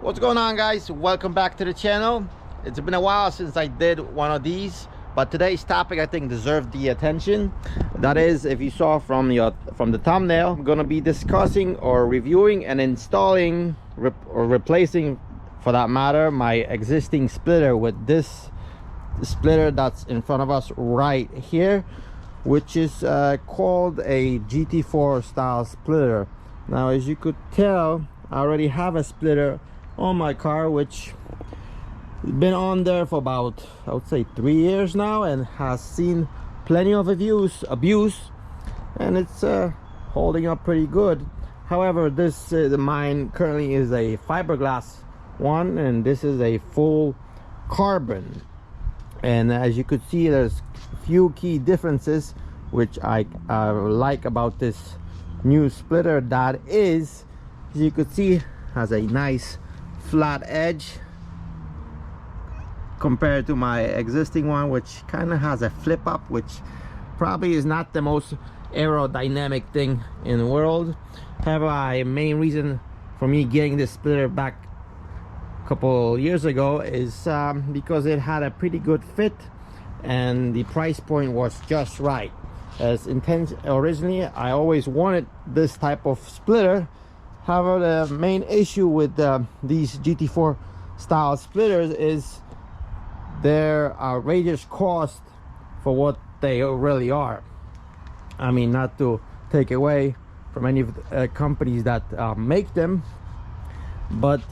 What's going on, guys? Welcome back to the channel. It's been a while since I did one of these, but today's topic I think deserved the attention. That is, if you saw from the thumbnail, I'm gonna be discussing or reviewing and installing or replacing, for that matter, my existing splitter with this splitter that's in front of us right here, which is called a GT4 style splitter. Now, as you could tell, I already have a splitter on my car which has been on there for about, I would say, 3 years now, and has seen plenty of abuse, and it's holding up pretty good. However, this mine currently is a fiberglass one, and this is a full carbon. And as you could see, there's a few key differences which I like about this new splitter. That is, as you could see, has a nice flat edge compared to my existing one, which kind of has a flip up, which probably is not the most aerodynamic thing in the world. However, a main reason for me getting this splitter back a couple years ago is because it had a pretty good fit and the price point was just right. As originally, I always wanted this type of splitter. However, the main issue with these GT4 style splitters is their outrageous cost for what they really are. I mean, not to take away from any of the companies that make them, but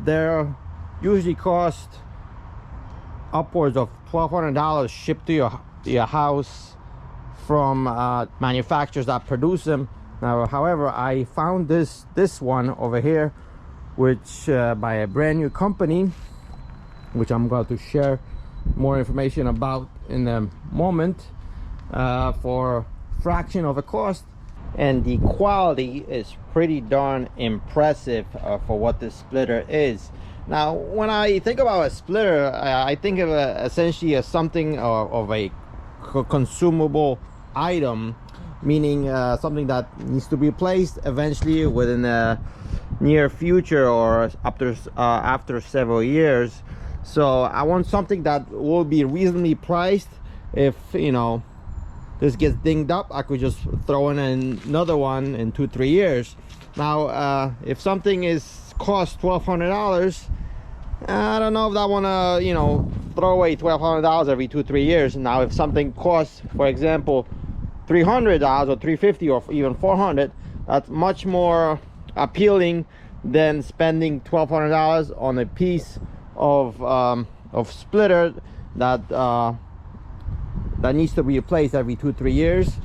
they're usually cost upwards of $1,200 shipped to your house from manufacturers that produce them. Now, however, I found this one over here, which by a brand new company, which I'm going to share more information about in a moment, for fraction of a cost, and the quality is pretty darn impressive for what this splitter is. Now, when I think about a splitter, I think of essentially as something of a consumable item, meaning something that needs to be replaced eventually within the near future or after several years. So I want something that will be reasonably priced. If, you know, this gets dinged up, I could just throw in another one in 2-3 years. Now, if something costs $1,200, I don't know if I want to, you know, throw away $1,200 every 2-3 years. Now, if something costs, for example, $300 or $350 or even $400, that's much more appealing than spending $1,200 on a piece of splitter that needs to be replaced every 2-3 years.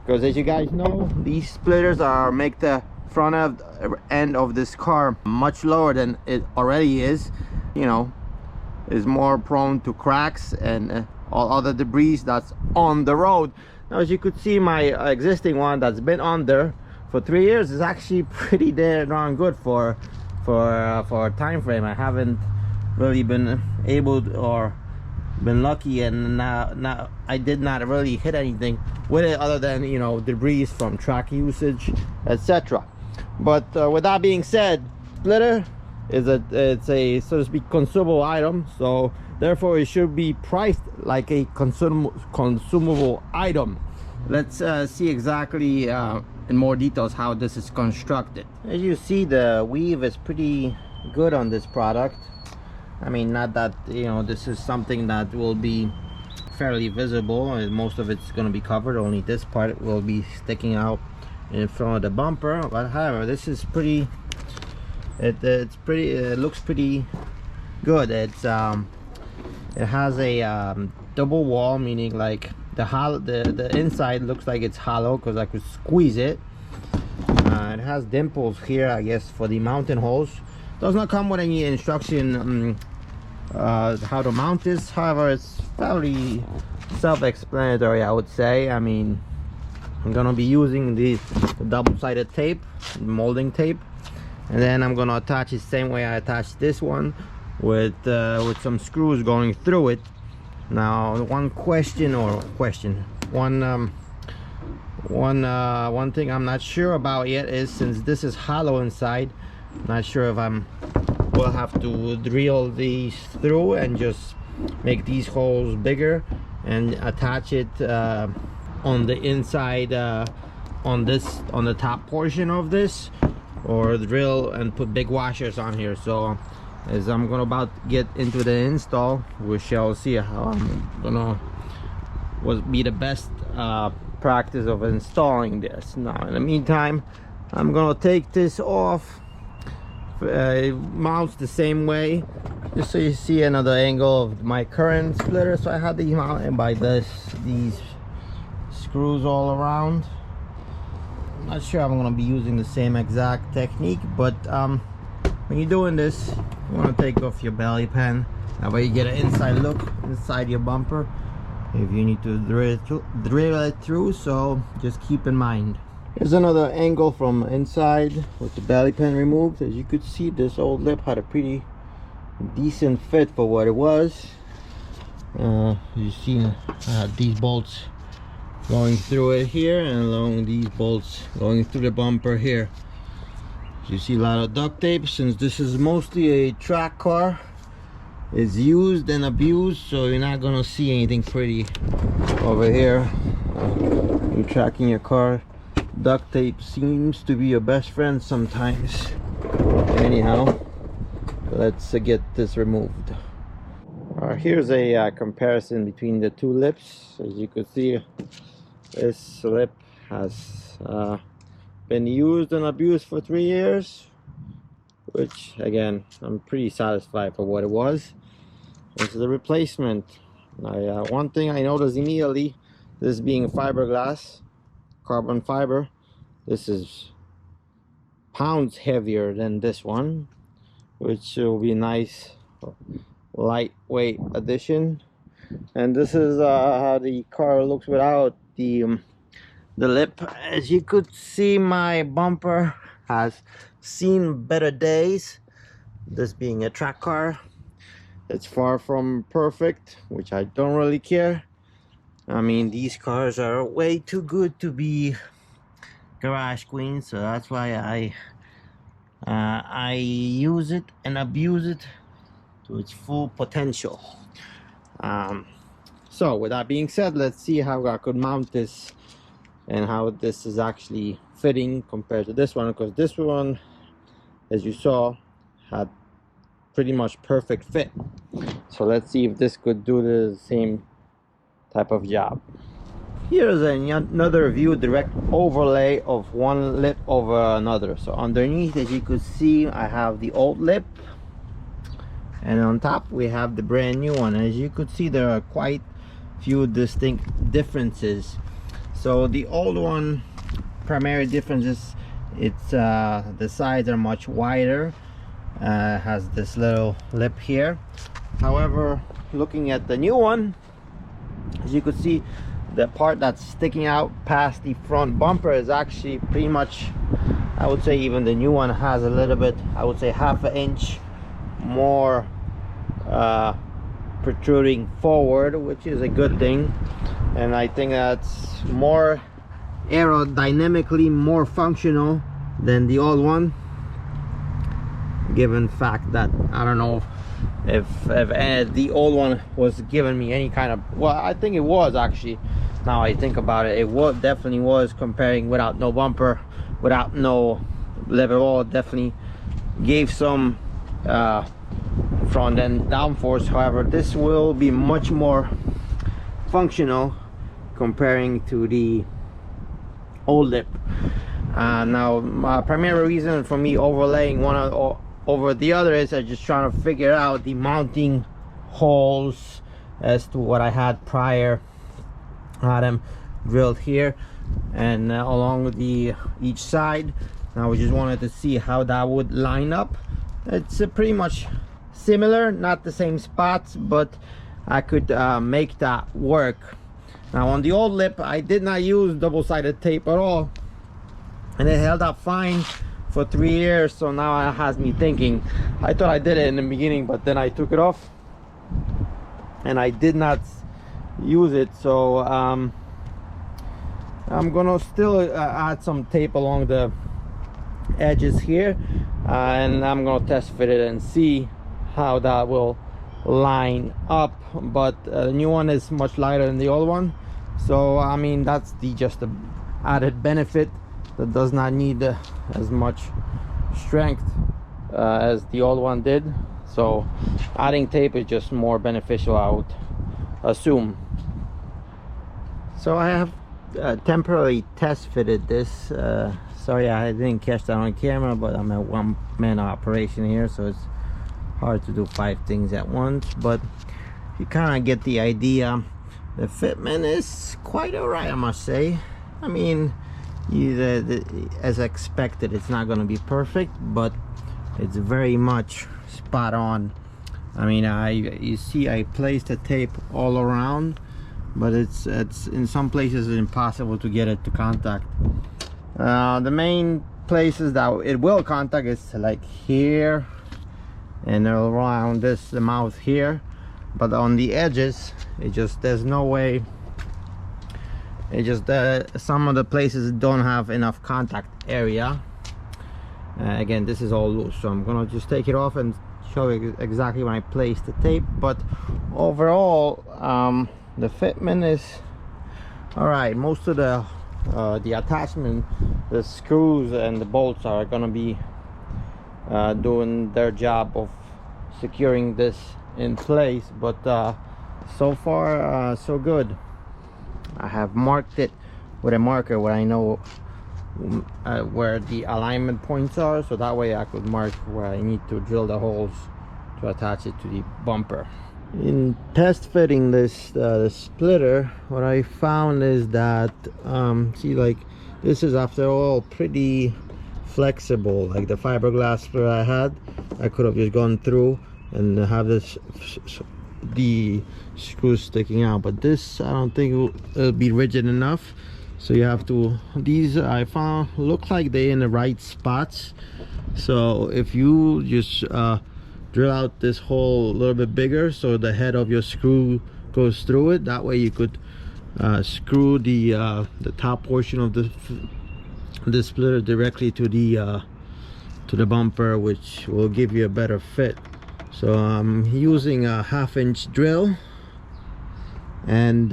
Because as you guys know, these splitters make the front end of this car much lower than it already is. You know, is more prone to cracks and all other debris that's on the road. Now, as you could see, my existing one that's been on there for 3 years is actually pretty darn good for a time frame. I haven't really been able to, or been lucky, and now I did not really hit anything with it other than, you know, debris from track usage, etc. But with that being said, splitter it's a, so to speak, consumable item, so therefore it should be priced like a consumable item. Let's see exactly in more details how this is constructed. As you see, the weave is pretty good on this product. I mean, not that, you know, this is something that will be fairly visible, and most of it's going to be covered. Only this part will be sticking out in front of the bumper. But however, this is pretty, it looks pretty good. It has a double wall, meaning like the inside looks like it's hollow because I could squeeze it. It has dimples here, I guess, for the mounting holes. Does not come with any instruction how to mount this. However, it's fairly self-explanatory, I would say. I mean, I'm gonna be using the double-sided tape, molding tape, and then I'm gonna attach it the same way I attached this one, with some screws going through it. Now, one thing I'm not sure about yet is, since this is hollow inside, not sure if I'm we'll have to drill these through and just make these holes bigger and attach it on the inside, on the top portion of this, or drill and put big washers on here. So as I'm gonna about get into the install, we shall see how I'm gonna be the best practice of installing this. Now in the meantime, I'm gonna take this off. It mounts the same way, just so you see another angle of my current splitter. So I had these mounted by these screws all around. I'm not sure I'm gonna be using the same exact technique, but when you're doing this, you want to take off your belly pan. That way you get an inside look inside your bumper if you need to drill it through. So just keep in mind. Here's another angle from inside with the belly pan removed. As you could see, this old lip had a pretty decent fit for what it was. You see I had these bolts going through it here, and along these bolts going through the bumper here. You see a lot of duct tape. Since this is mostly a track car, it's used and abused, so you're not gonna see anything pretty over here. You're tracking your car, duct tape seems to be your best friend sometimes. Anyhow, let's get this removed. Here's a comparison between the two lips. As you can see, this lip has been used and abused for 3 years, which again, I'm pretty satisfied for what it was. This is a replacement. One thing I noticed immediately, this being fiberglass, carbon fiber, this is pounds heavier than this one, which will be a nice lightweight addition. And this is how the car looks without the lip. As you could see, my bumper has seen better days. This being a track car, it's far from perfect, which I don't really care. I mean, these cars are way too good to be garage queens, so that's why I use it and abuse it to its full potential. So with that being said, let's see how I could mount this and how this is actually fitting compared to this one, because this one, as you saw, had pretty much perfect fit. So let's see if this could do the same type of job. Here's another view, direct overlay of one lip over another. So underneath, as you could see, I have the old lip, and on top we have the brand new one. As you could see, there are quite few distinct differences. So the old one, primary difference is it's the sides are much wider, has this little lip here. However, looking at the new one, as you could see, the part that's sticking out past the front bumper is actually pretty much, I would say even the new one has a little bit, I would say half an inch more protruding forward, which is a good thing. And I think that's more aerodynamically more functional than the old one, given fact that I don't know if the old one was giving me any kind of, well, I think it was actually, now I think about it, it was definitely was, comparing without no bumper, without no lip at all, definitely gave some front end downforce. However, this will be much more functional comparing to the old lip. Now my primary reason for me overlaying one over the other is I'm just trying to figure out the mounting holes as to what I had prior. I had them drilled here and along the each side. Now we just wanted to see how that would line up. It's pretty much similar, not the same spots, but I could make that work. Now on the old lip, I did not use double-sided tape at all, and it held up fine for 3 years. So now it has me thinking, I thought I did it in the beginning, but then I took it off and I did not use it. So I'm gonna still add some tape along the edges here. and I'm gonna test fit it and see how that will line up. But the new one is much lighter than the old one, so I mean that's just the added benefit, that does not need as much strength as the old one did. So adding tape is just more beneficial, I would assume. So I have temporarily test fitted this. Sorry I didn't catch that on camera, but I'm a one-man operation here, so it's hard to do 5 things at once, but you kind of get the idea. The fitment is quite alright, I must say. I mean, as expected, it's not going to be perfect, but it's very much spot on. I mean, you see I placed the tape all around, but it's in some places it's impossible to get it to contact. The main places that it will contact is like here and around this, the mouth here, but on the edges there's no way. It just some of the places don't have enough contact area. Again, this is all loose, so I'm gonna just take it off and show you exactly when I place the tape. But overall, the fitment is all right. Most of the attachment, the screws and the bolts are gonna be doing their job of securing this in place, but so far so good. I have marked it with a marker where I know where the alignment points are, so that way I could mark where I need to drill the holes to attach it to the bumper. In test fitting this the splitter, what I found is that see, like, this is after all pretty flexible. Like the fiberglass splitter I had, I could have just gone through and have the screws sticking out, but this I don't think it'll be rigid enough. So you have to, these I found look like they're in the right spots. So if you just drill out this hole a little bit bigger so the head of your screw goes through it, that way you could screw the top portion of the splitter directly to the bumper, which will give you a better fit. So I'm using a 1/2-inch drill and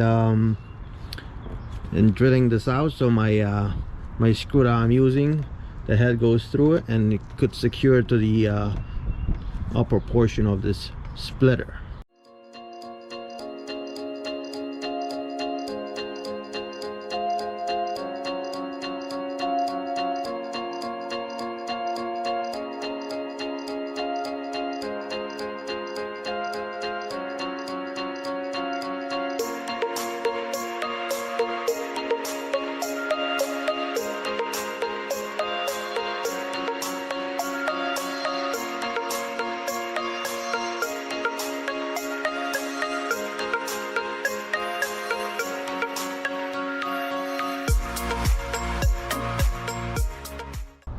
drilling this out, so my my screw that I'm using, the head goes through it and it could secure to the upper portion of this splitter.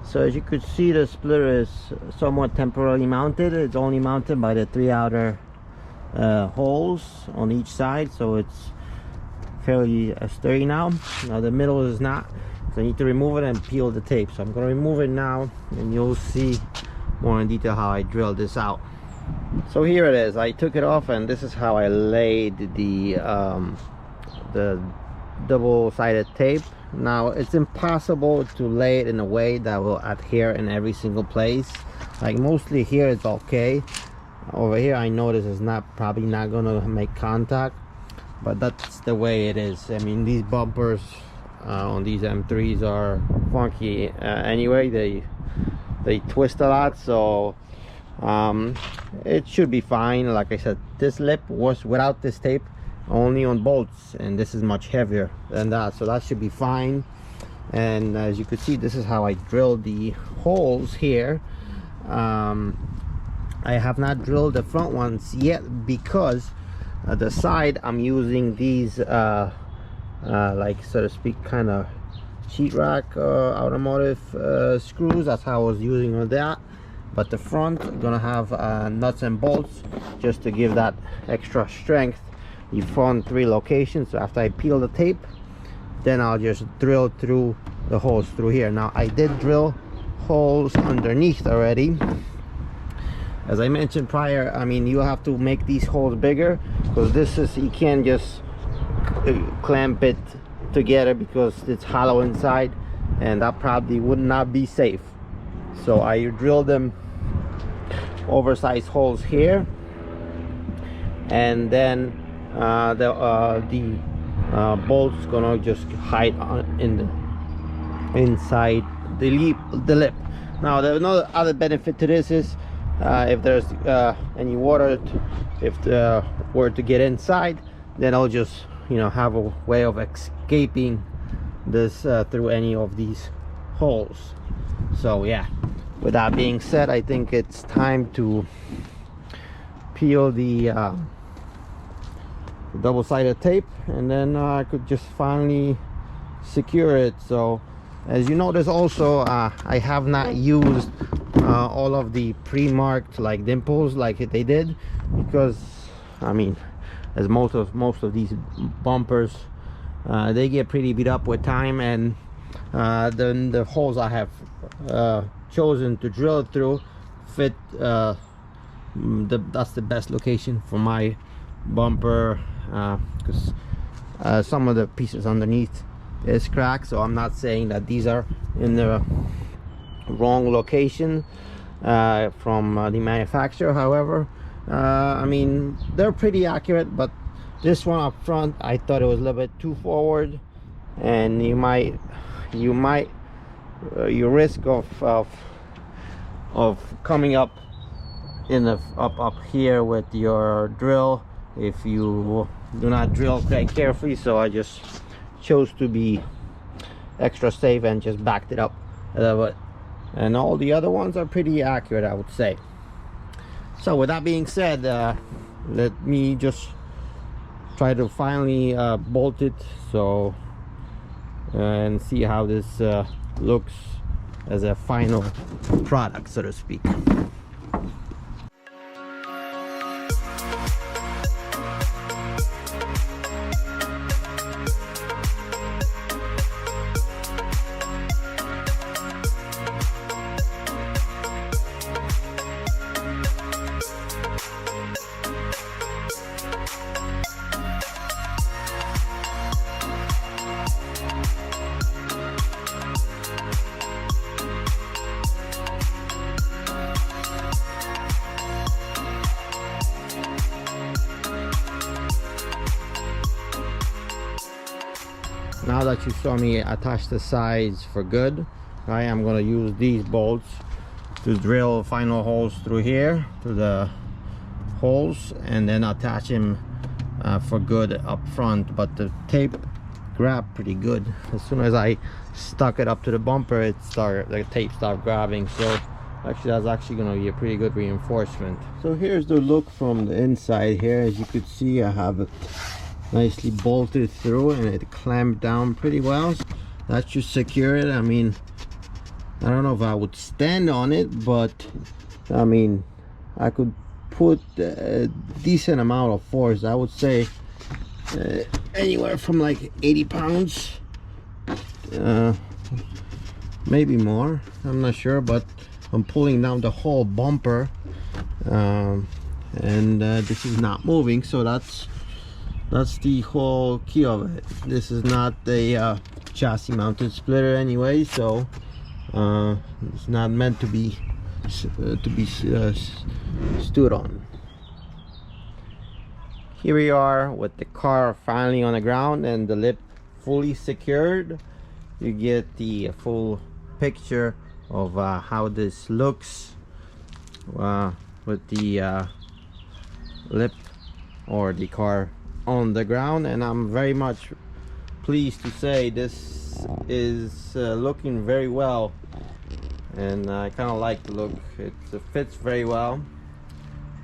So as you could see, the splitter is somewhat temporarily mounted. It's only mounted by the 3 outer holes on each side, so it's fairly sturdy now. Now the middle is not, so I need to remove it and peel the tape. So I'm going to remove it now, and you'll see more in detail how I drilled this out. So here it is. I took it off, and this is how I laid the double-sided tape. Now it's impossible to lay it in a way that will adhere in every single place. Like mostly here it's okay. Over here I notice it's probably not gonna make contact, but that's the way it is. I mean, these bumpers on these M3s are funky anyway. They twist a lot, so it should be fine. Like I said, this lip was without this tape only on bolts, and this is much heavier than that, so that should be fine. And as you could see, this is how I drilled the holes here. I have not drilled the front ones yet because the side I'm using these like, so to speak, kind of sheetrock automotive screws. That's how I was using on that. But the front, I'm gonna have nuts and bolts just to give that extra strength. You found 3 locations, so after I peel the tape, then I'll just drill through the holes through here. Now I did drill holes underneath already. As I mentioned prior, I mean, you have to make these holes bigger, because this is, you can't just clamp it together because it's hollow inside, and that probably would not be safe. So I drilled them oversized holes here, and then the bolt's gonna just hide in the inside the lip. Now the other benefit to this is if there's any water, if the were to get inside, then I'll just, you know, have a way of escaping this through any of these holes. So yeah, with that being said, I think it's time to peel the double-sided tape, and then I could just finally secure it. So as you notice also, I have not used all of the pre-marked like dimples like they did, because I mean, as most of these bumpers, they get pretty beat up with time, and then the holes I have chosen to drill through fit that's the best location for my bumper, because some of the pieces underneath is cracked. So I'm not saying that these are in the wrong location from the manufacturer. However, I mean, they're pretty accurate, but this one up front, I thought it was a little bit too forward, and you risk of coming up in the up here with your drill if you do not drill quite carefully. So I just chose to be extra safe and just backed it up a little bit, and all the other ones are pretty accurate, I would say. So with that being said, let me just try to finally bolt it, so and see how this looks as a final product, so to speak. Now that you saw me attach the sides for good, right, I'm going to use these bolts to drill final holes through here to the holes, and then attach them for good up front. But the tape grabbed pretty good. As soon as I stuck it up to the bumper, the tape started grabbing. So actually, that's actually going to be a pretty good reinforcement. So here's the look from the inside here. As you could see, I have it nicely bolted through, and it clamped down pretty well. That should secure it. I mean, I don't know if I would stand on it, but I mean, I could put a decent amount of force. I would say anywhere from like 80 pounds, maybe more, I'm not sure, but I'm pulling down the whole bumper, and this is not moving. So that's the whole key of it. This is not a chassis mounted splitter anyway, so it's not meant to be stood on. Here we are with the car finally on the ground and the lip fully secured. You get the full picture of how this looks with the lip or the car on the ground, and I'm very much pleased to say this is looking very well, and I kind of like the look. It fits very well.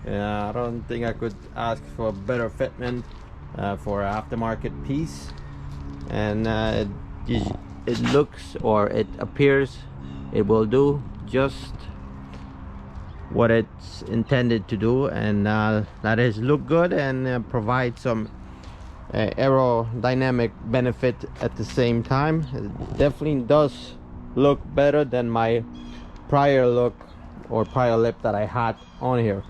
I don't think I could ask for a better fitment for an aftermarket piece, and it looks, or it appears, it will do just what it's intended to do, and that is look good and provide some aerodynamic benefit at the same time. It definitely does look better than my prior look or prior lip that I had on here.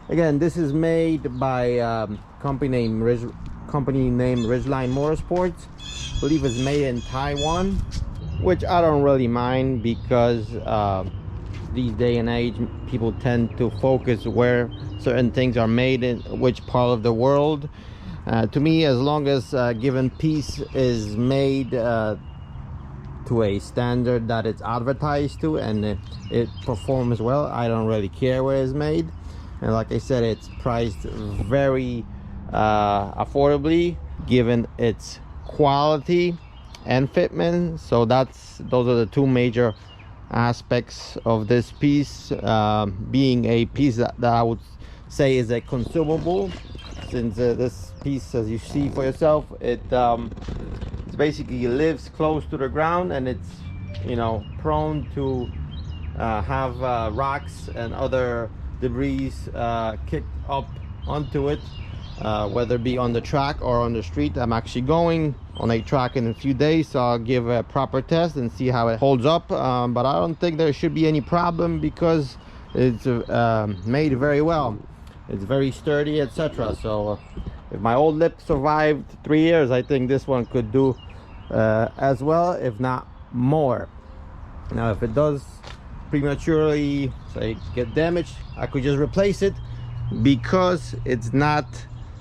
Again, this is made by company named Ridgeline Motorsports. I believe it's made in Taiwan, which I don't really mind, because these day and age people tend to focus where certain things are made in which part of the world. To me, as long as a given piece is made to a standard that it's advertised to, and it performs well, I don't really care where it's made. And like I said, it's priced very affordably given its quality and fitment. So those are the two major aspects of this piece, being a piece that I would say is a consumable, since this piece, as you see for yourself, it basically lives close to the ground, and it's, you know, prone to have rocks and other debris kicked up onto it, whether it be on the track or on the street. I'm actually going on a track in a few days, so I'll give a proper test and see how it holds up, but I don't think there should be any problem, because it's made very well. It's very sturdy, etc. So if my old lip survived 3 years, I think this one could do as well, if not more. Now, if it does prematurely, say, get damaged, I could just replace it, because it's not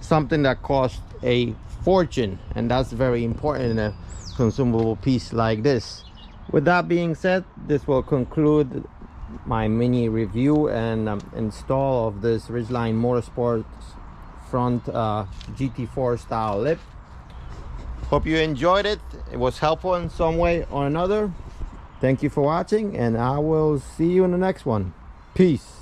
something that costs a fortune, and that's very important in a consumable piece like this. With that being said, this will conclude my mini review and install of this Ridgeline Motorsports front GT4 style lip. Hope you enjoyed it. It was helpful in some way or another. Thank you for watching, and I will see you in the next one. Peace.